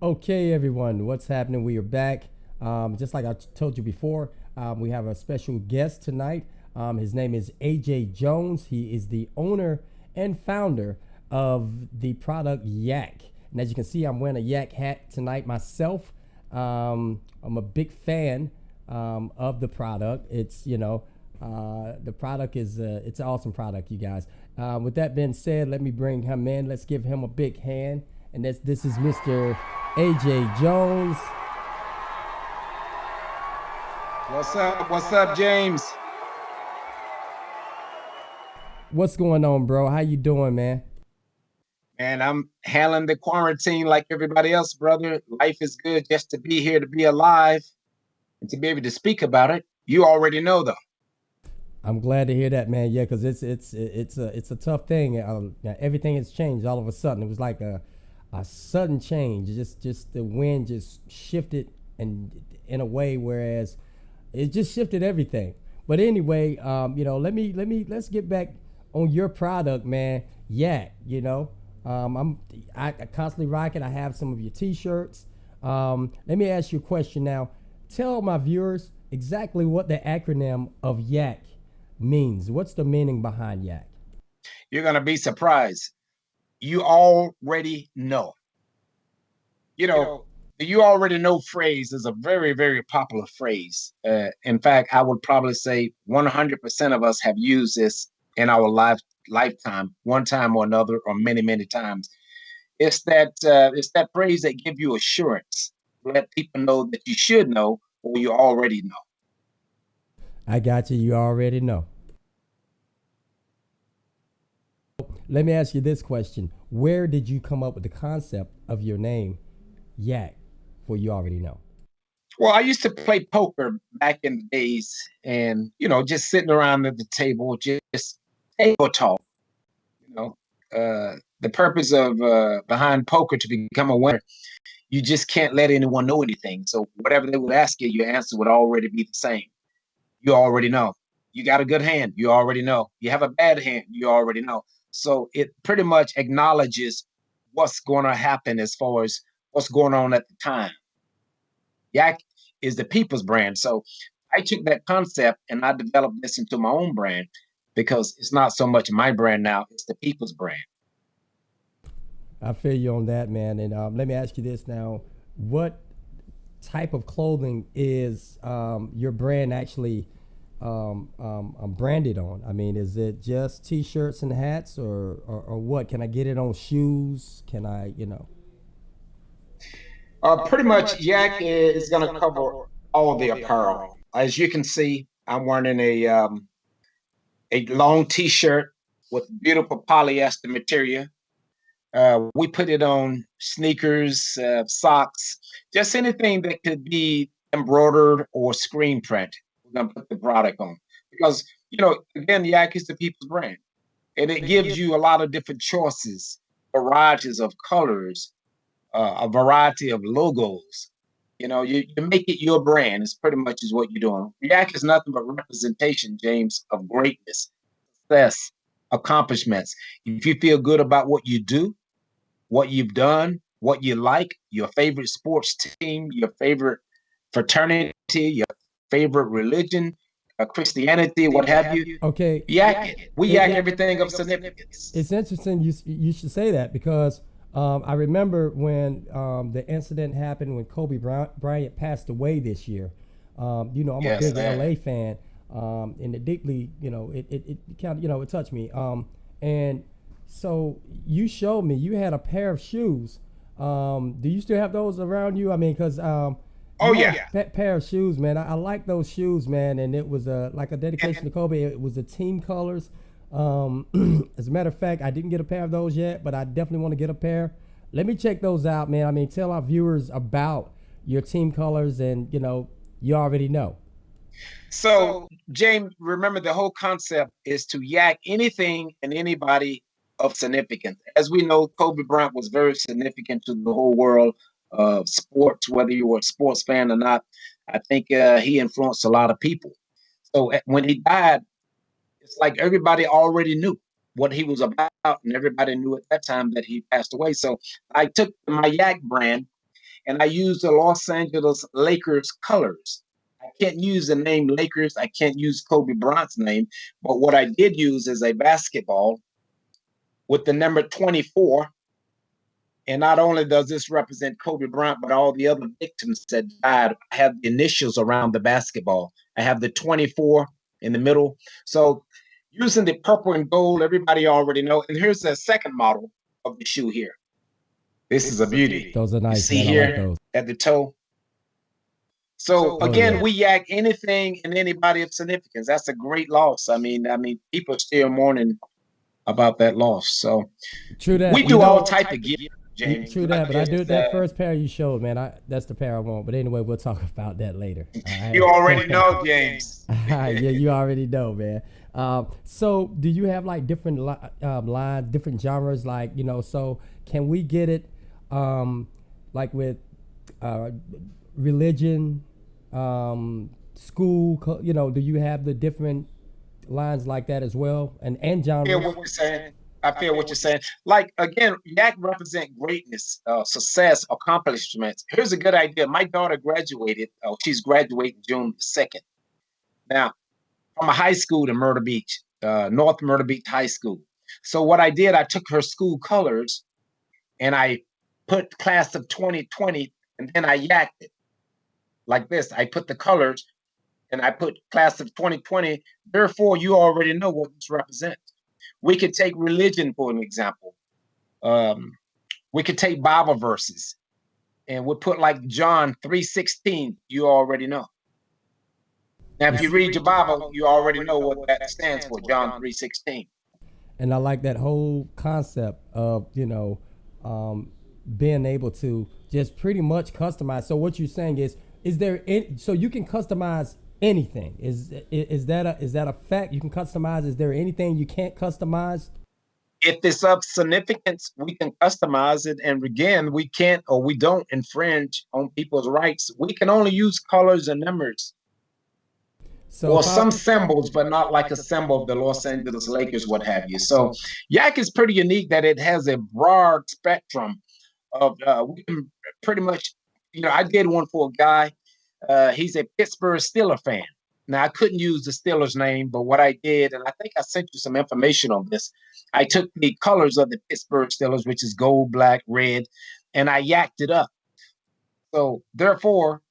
Okay, everyone, what's happening? We are back. Just like I told you before, we have a special guest tonight. His name is AJ Jones. He is the owner and founder of the product Yak. And as you can see, I'm wearing a Yak hat tonight myself. I'm a big fan of the product. The product is it's an awesome product, you guys. With that being said, let me bring him in. Let's give him a big hand. And this is Mr. AJ Jones. What's up? What's up, James? What's going on, bro? How you doing, man? And I'm handling the quarantine like everybody else, brother. Life is good just to be here, to be alive, and to be able to speak about it. You already know, though. I'm glad to hear that, man. Yeah, because it's a tough thing. Everything has changed all of a sudden. It was like a sudden change. Just the wind just shifted and in a way, whereas it just shifted everything. But anyway, let's get back on your product, man. Yak, I constantly rock it. I have some of your T-shirts. Let me ask you a question now. Tell my viewers exactly what the acronym of Yak means. What's the meaning behind Yak? You're going to be surprised. You already know. You know, the you already know phrase is a very, very popular phrase. In fact, I would probably say 100% of us have used this in our lifetime, one time or another, or many, many times. It's that phrase that give you assurance, let people know that you should know or you already know. I got you. You already know. Let me ask you this question. Where did you come up with the concept of your name, Yak, for you already know? Well, I used to play poker back in the days, and just sitting around at the table, just table talk. You know, the purpose of behind poker to become a winner, you just can't let anyone know anything. So whatever they would ask you, your answer would already be the same. You already know. You got a good hand, you already know. You have a bad hand, you already know. So it pretty much acknowledges what's going to happen as far as what's going on at the time. Yak is the people's brand. So I took that concept and I developed this into my own brand because it's not so much my brand now, it's the people's brand. I feel you on that, man. And let me ask you this now: what type of clothing is your brand actually branded on? I mean, is it just T-shirts and hats, or what? Can I get it on shoes? Can I? Pretty much, Yak is going to cover all the apparel. As you can see, I'm wearing a long T-shirt with beautiful polyester material. We put it on sneakers, socks, just anything that could be embroidered or screen print. We're gonna put the product on because again, Yak is the people's brand, and it gives you a lot of different choices, varieties of colors, a variety of logos. You make it your brand. It's pretty much is what you're doing. Yak is nothing but representation, James, of greatness, success, accomplishments. If you feel good about what you do, what you've done, what you like, your favorite sports team, your favorite fraternity, your favorite religion, Christianity, what have you. Okay, Yak it. We yak everything of significance. it's interesting you should say that because I remember when the incident happened when Kobe Bryant passed away this year. I'm a Yes, big sir. LA fan, and it deeply, it kind of, it touched me. And so you showed me you had a pair of shoes. Do you still have those around you? I mean, because Oh you had yeah. a pair of shoes, man. I like those shoes, man, and it was like a dedication to Kobe. It was the team colors. As a matter of fact, I didn't get a pair of those yet, but I definitely want to get a pair. Let me check those out, man. I mean, tell our viewers about your team colors, and you already know. So, James, remember the whole concept is to yak anything and anybody of significance. As we know, Kobe Bryant was very significant to the whole world of sports, whether you were a sports fan or not. I think he influenced a lot of people. So when he died, it's like everybody already knew what he was about, and everybody knew at that time that he passed away. So I took my Yak brand and I use the Los Angeles Lakers colors. I can't use the name Lakers. I can't use Kobe Bryant's name. But what I did use is a basketball with the number 24. And not only does this represent Kobe Bryant, but all the other victims that died have the initials around the basketball. I have the 24 in the middle. So using the purple and gold, everybody already know. And here's the second model of the shoe here. This is a beauty. Those are nice. You see man. here I like those. at the toe. So again, we yak anything and anybody of significance. That's a great loss. I mean, people are still mourning about that loss. So true that. We do all type of gear, James. True that, but I do that first pair you showed, man. That's the pair I want. But anyway, we'll talk about that later. You already know, James. Yeah, you already know, man. So do you have like different lines, different genres? Like, you know, so can we get it like with religion, school, you know, do you have the different lines like that as well? And genres? I feel what you're saying. I feel what you're saying. Like, again, yak represent greatness, success, accomplishments. Here's a good idea. My daughter graduated. She's graduating June 2nd. Now, from a high school in Myrtle Beach, North Myrtle Beach High School. So what I did, I took her school colors and I put class of 2020, and then I yacked it like this. I put the colors and I put class of 2020. Therefore, you already know what this represents. We could take religion for an example. We could take Bible verses and we'll put like John 3:16. You already know. Now, if you read your Bible, you already know what that stands for, John 3:16. And I like that whole concept of, you know, being able to just pretty much customize. So what you're saying is there any, so you can customize anything? Is that a fact? You can customize. Is there anything you can't customize? If it's of significance, we can customize it. And again, we can't or we don't infringe on people's rights. We can only use colors and numbers. So some symbols, but not like a symbol of the Los Angeles Lakers, what have you. So yak is pretty unique that it has a broad spectrum of, we can pretty much, you know, I did one for a guy. He's a Pittsburgh Steelers fan. Now, I couldn't use the Steelers name, but what I did, and I think I sent you some information on this, I took the colors of the Pittsburgh Steelers, which is gold, black, red, and I yacked it up. So therefore,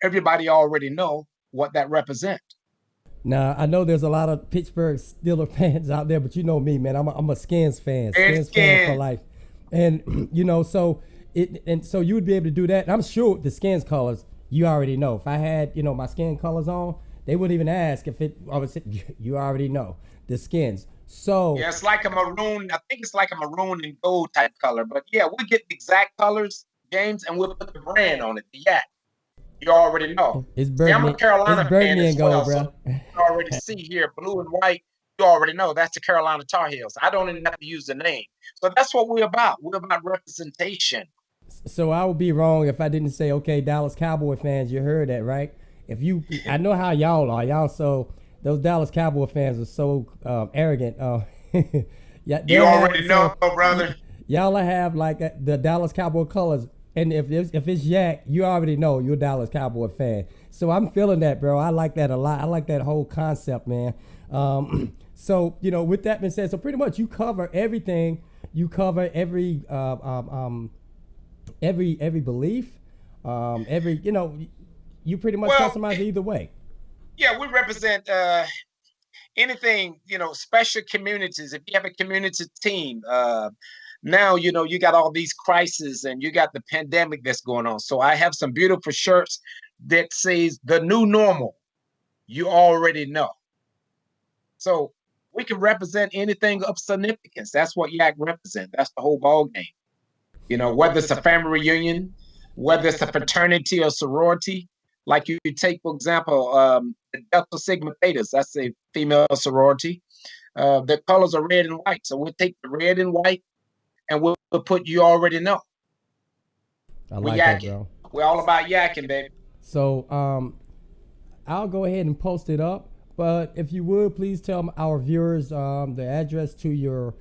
everybody already know what that represents. Now, I know there's a lot of Pittsburgh Steelers fans out there, but you know me, man. I'm a Skins fan. Skins fan for life. And, you know, so so you would be able to do that. And I'm sure the Skins colors, you already know. If I had, you know, my skin colors on, they wouldn't even ask if it, obviously, you already know the Skins. So yeah, it's like a maroon. I think it's like a maroon and gold type color. But yeah, we'll get the exact colors, James, and we'll put the brand on it, the yak. You already know. It's burgundy. I'm a Carolina fan as well, bro. so you already see here, blue and white. You already know that's the Carolina Tar Heels. I don't even have to use the name. So that's what we're about. We're about representation. So I would be wrong if I didn't say, okay, Dallas Cowboy fans, you heard that, right? I know how y'all are. Those Dallas Cowboy fans are so arrogant. Yeah, you already know, brother. Y'all have like the Dallas Cowboy colors. And if it's yak, you already know you're a Dallas Cowboy fan. So I'm feeling that, bro. I like that a lot. I like that whole concept, man. So, you know, with that being said, so pretty much you cover everything. You cover every belief, you know, you pretty much customize either way. Yeah, we represent anything, you know, special communities. If you have a community team, now, you know, you got all these crises and you got the pandemic that's going on. So I have some beautiful shirts that says the new normal. You already know. So we can represent anything of significance. That's what yak represent. That's the whole ball game. You know, whether it's a family reunion, whether it's a fraternity or sorority, like you take, for example, the Delta Sigma Thetas, that's a female sorority. The colors are red and white. So we'll take the red and white and we'll put you already know. I like that, bro. We're all about yakking, baby. So I'll go ahead and post it up. But if you would, please tell our viewers the address to your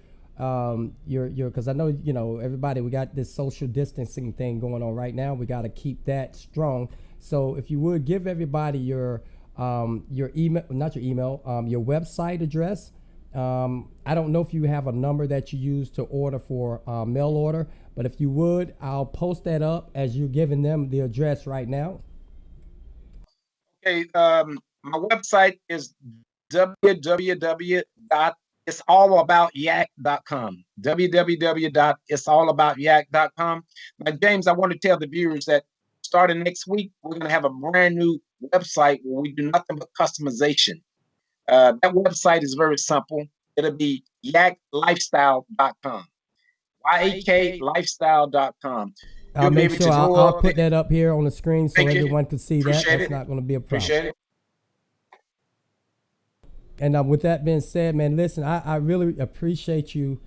because I know, you know, everybody, we got this social distancing thing going on right now. We got to keep that strong. So if you would give everybody your email, not your email, your website address. I don't know if you have a number that you use to order for mail order, but if you would, I'll post that up as you're giving them the address right now. Okay, my website is www.it'sallaboutyak.com. www.it'sallaboutyak.com. Now, James, I want to tell the viewers that starting next week, we're going to have a brand new website where we do nothing but customization. That website is very simple. It'll be yaklifestyle.com. yaklifestyle.com. I'll make sure I'll put that up here on the screen so everyone can see that. That's not going to be a problem. Appreciate it. And with that being said, man, listen, I really appreciate you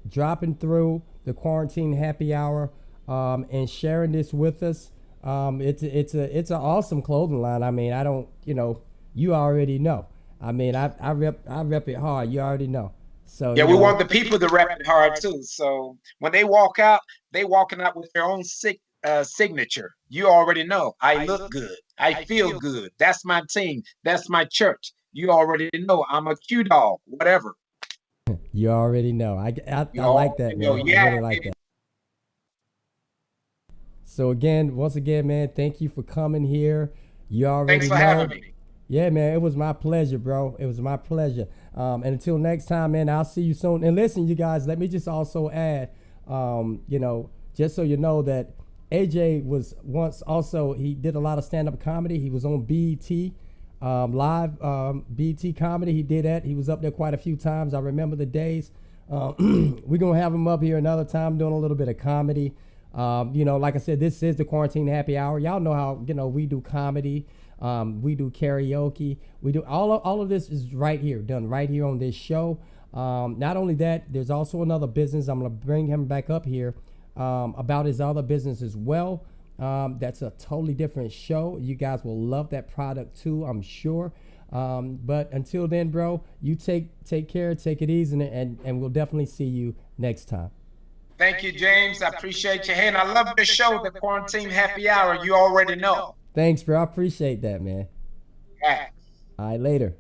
dropping through the Quarantine Happy Hour and sharing this with us. It's an awesome clothing line. I mean, I don't, you know, you already know. I mean, I rep it hard. You already know. So yeah, we want the people to rep it hard too. So when they walk out, they walking out with their own signature. You already know. I look good. I feel good. That's my team. That's my church. You already know. I'm a Q dog. Whatever. You already know. I like that, man. Yeah, I really like that. So once again, man, thank you for coming here. You already Thanks for having me. Yeah, man, it was my pleasure, bro. It was my pleasure. And until next time, man, I'll see you soon. And listen, you guys, let me just also add, you know, just so you know that AJ was once also, he did a lot of stand-up comedy. He was on BET live, BET comedy. He did that. He was up there quite a few times. I remember the days. We're going to have him up here another time doing a little bit of comedy. You know, like I said, this is the Quarantine Happy Hour. Y'all know how, you know, we do comedy. We do karaoke. We do all of this is right here, done right here on this show. Not only that, there's also another business. I'm going to bring him back up here about his other business as well. That's a totally different show. You guys will love that product too, I'm sure. But until then, bro, you take care, take it easy, and we'll definitely see you next time. Thank you, James. I appreciate you. Hey, and I love the show, the Quarantine Happy Hour. You already know. Thanks, bro. I appreciate that, man. Yeah. All right, later.